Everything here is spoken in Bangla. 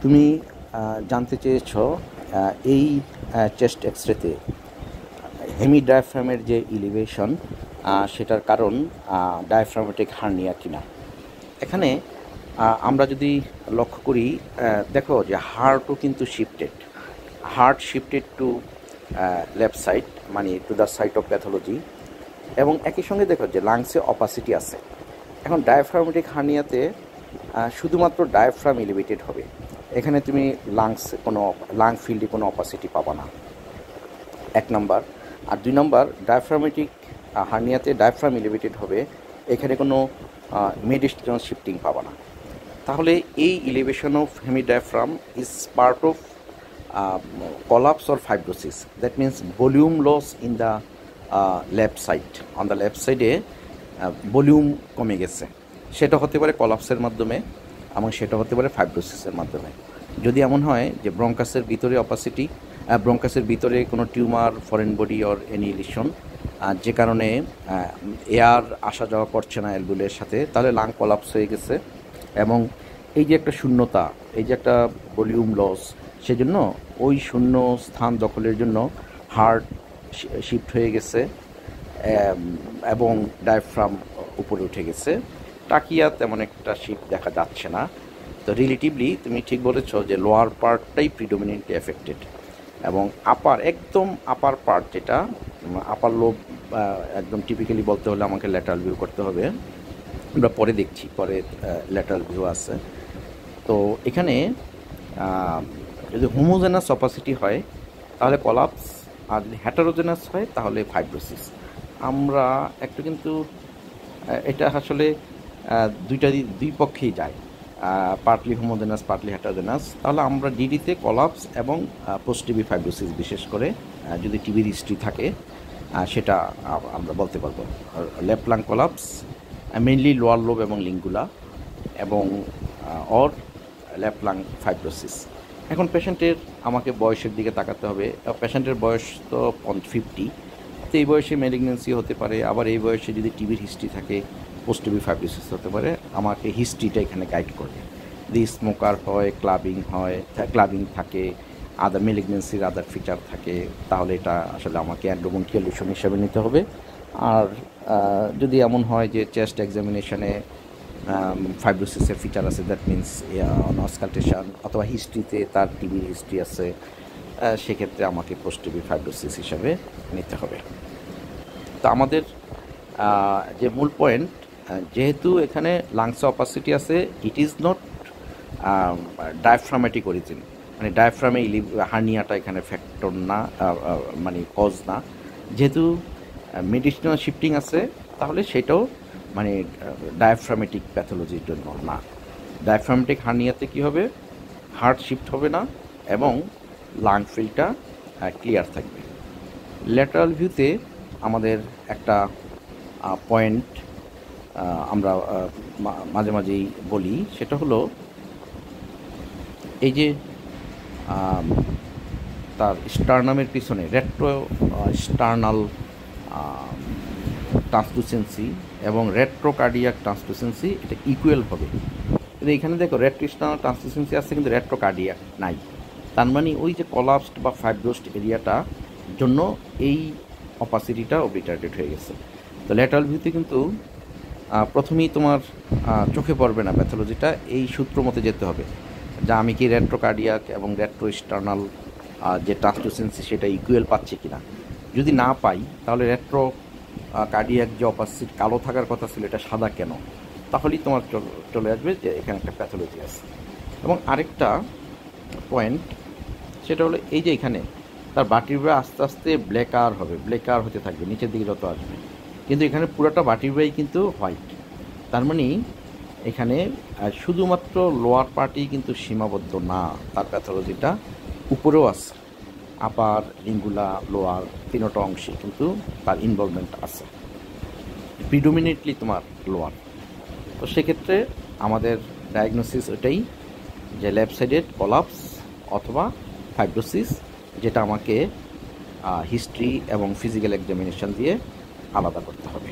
তুমি জানতে চেয়েছ এই চেস্ট এক্সরেতে হেমি ডায়াফ্রামের যে ইলিভেশন সেটার কারণ ডায়াফ্রামেটিক হার্নিয়া কিনা। এখানে আমরা যদি লক্ষ্য করি, দেখো যে হার্টও কিন্তু heart shifted to left side, মানে to the side of pathology, এবং একই সঙ্গে দেখো যে লাংসে অপাসিটি আছে। এখন ডায়াফ্রামেটিক হার্নিয়াতে শুধুমাত্র ডায়াফ্রাম এলিভেটেড হবে, এখানে তুমি লাং ফিল্ডে কোনো অপাসিটি পাবা না, 1 নম্বর। আর 2 নম্বর, ডায়াফ্রামেটিক হার্নিয়াতে ডায়াফ্রাম এলিভেটেড হবে, এখানে কোনো মেডিস্টাল শিফটিং পাবা না। তাহলে এই elevation of hemidiaphragm is part of collapse or fibrosis. That means volume loss in the left side. On the left side volume কমে গেছে, সেটা হতে পারে কলাপসের মাধ্যমে এবং সেটা হতে পারে ফাইব্রোসিসের মাধ্যমে। যদি এমন হয় যে ব্রঙ্কাসের ভিতরে অপাসিটি, ব্রঙ্কাসের ভিতরে কোনো tumour, foreign body or any lesion, যে কারণে এয়ার আসা যাওয়া করছে না অ্যালভিওলের সাথে, তাহলে লাং কলাপস হয়ে গেছে এবং এই যে একটা শূন্যতা, এই যে একটা ভলিউম লস, সেজন্য ওই শূন্য স্থান দখলের জন্য হার্ট শিফট হয়ে গেছে এবং ডায়াফ্রাম উপরে উঠে গেছে। টাকিয়া তেমন একটা শিফট দেখা যাচ্ছে না। তো রিলেটিভলি তুমি ঠিক বলেছ যে লোয়ার পার্টটাই প্রিডোমিনেন্টলি এফেক্টেড এবং একদম আপার পার্ট, যেটা আপার লোব, একদম টিপিক্যালি বলতে হলে আমাকে ল্যাটারাল ভিউ করতে হবে, আমরা পরে দেখছি, পরে ল্যাটারাল ভিউ আছে। তো এখানে যদি হোমোজেনাস অপাসিটি হয় তাহলে কলাপস, আর যদি হেটারোজেনাস হয় তাহলে ফাইব্রোসিস। আমরা একটু কিন্তু এটা আসলে দুই পক্ষেই যায়, পার্টলি হোমোজেনাস, পার্টলি হেটারোজেনাস। তাহলে আমরা ডিডিতে কলাপস এবং পোস্ট টিবি ফাইব্রোসিস, বিশেষ করে যদি টিবির হিস্ট্রি থাকে সেটা আমরা বলতে পারবো। Left lung collapse mainly lower lobe এবং লিঙ্গুলা, এবং অর লেফট লাং ফাইব্রোসিস। এখন পেশেন্টের আমাকে বয়সের দিকে তাকাতে হবে। পেশেন্টের বয়স তো 50, তো এই বয়সে ম্যালিগন্যান্সি হতে পারে, আবার এই বয়সে যদি টিবির হিস্ট্রি থাকে পোস্ট টিবি ফাইব্রোসিস হতে পারে। আমাকে হিস্ট্রিটা এখানে গাইড করবে। যদি স্মোকার হয়, ক্লাবিং থাকে, আদার ম্যালিগন্যান্সির আদার ফিচার থাকে, তাহলে এটা আসলে আমাকে অ্যান্ডোমোন্টিয়াল লিশন হিসাবে নিতে হবে। আর যদি এমন হয় যে চেস্ট এক্সামিনেশনে ফাইব্রোসিসের ফিচার আছে, দ্যাট মিনস অসকালটেশন অথবা হিস্ট্রিতে তার টিবির হিস্ট্রি আছে, সেক্ষেত্রে আমাকে পোস্ট টিবি ফাইব্রোসিস হিসাবে নিতে হবে। তো আমাদের যে মূল পয়েন্ট, যেহেতু এখানে লাংসে অপাসিটি আছে, it is not diaphragmatic origin, মানে ডায়াফ্রামে হার্নিয়াটা এখানে ফ্যাক্টর না, মানে কজ না। যেহেতু মেডিসিনাল শিফটিং আছে, তাহলে সেটাও মানে ডায়াফ্রামেটিক প্যাথোলজির জন্য না। ডায়াফ্রামেটিক হার্নিয়াতে কী হবে, হার্ট শিফট হবে না এবং লাং ফিল্ডটা ক্লিয়ার থাকবে। ল্যাটারাল ভিউতে আমাদের একটা পয়েন্ট আমরা মাঝে মাঝেই বলি, সেটা হলো এই যে তার স্টার্নামের পিছনে রেট্রো স্টার্নাল ট্রান্সলুসেন্সি এবং রেট্রোকার্ডিয়াক ট্রান্সলুসেন্সি, এটা ইকুয়াল হবে। কিন্তু এখানে দেখো রেট্রো স্টার্নাল ট্রান্সলুসেন্সি আছে কিন্তু রেট্রোকার্ডিয়াক নাই। তার মানে ওই যে কলাপসড বা ফাইব্রোসড এরিয়াটা জন্য এই অপাসিটিটা ওবিটারেটেড হয়ে গেছে। তো ল্যাটারাল ভিউতে কিন্তু প্রথমেই তোমার চোখে পড়বে না প্যাথোলজিটা, এই সূত্র মতে যেতে হবে যা আমি কি রেট্রোকার্ডিয়াক এবং রেট্রো স্টার্নাল যে ট্রান্সলুসেন্সি সেটা ইকুয়াল পাচ্ছে কিনা। যদি না পাই, তাহলে রেট্রো কার্ডিয়াক যে অপাসিটি কালো থাকার কথা ছিল, এটা সাদা কেন, তাহলেই তোমার চলে আসবে যে এখানে একটা প্যাথোলজি আছে। এবং আরেকটা পয়েন্ট, সেটা হলো এই যে এখানে তার ভার্টিব্রা আস্তে আস্তে ব্ল্যাকার হতে থাকবে নিচের দিকে যত আসবে, কিন্তু এখানে পুরোটা ভার্টিব্রাই কিন্তু হোয়াইট। তার মানে এখানে শুধুমাত্র লোয়ার পার্টই কিন্তু সীমাবদ্ধ না, তার প্যাথোলজিটা উপরেও আছে, আপার, লিঙ্গুলা, লোয়ার তিনটা অংশে কিন্তু তার ইনভলভমেন্ট আছে, প্রিডোমিনেটলি তোমার লোয়ার। তো সেক্ষেত্রে আমাদের ডায়াগনোসিস ওটাই যে লেফট সাইডেড কলাপস অথবা ফাইব্রোসিস, যেটা আমাকে হিস্ট্রি এবং ফিজিক্যাল এক্সামিনেশন দিয়ে আলাদা করতে হবে।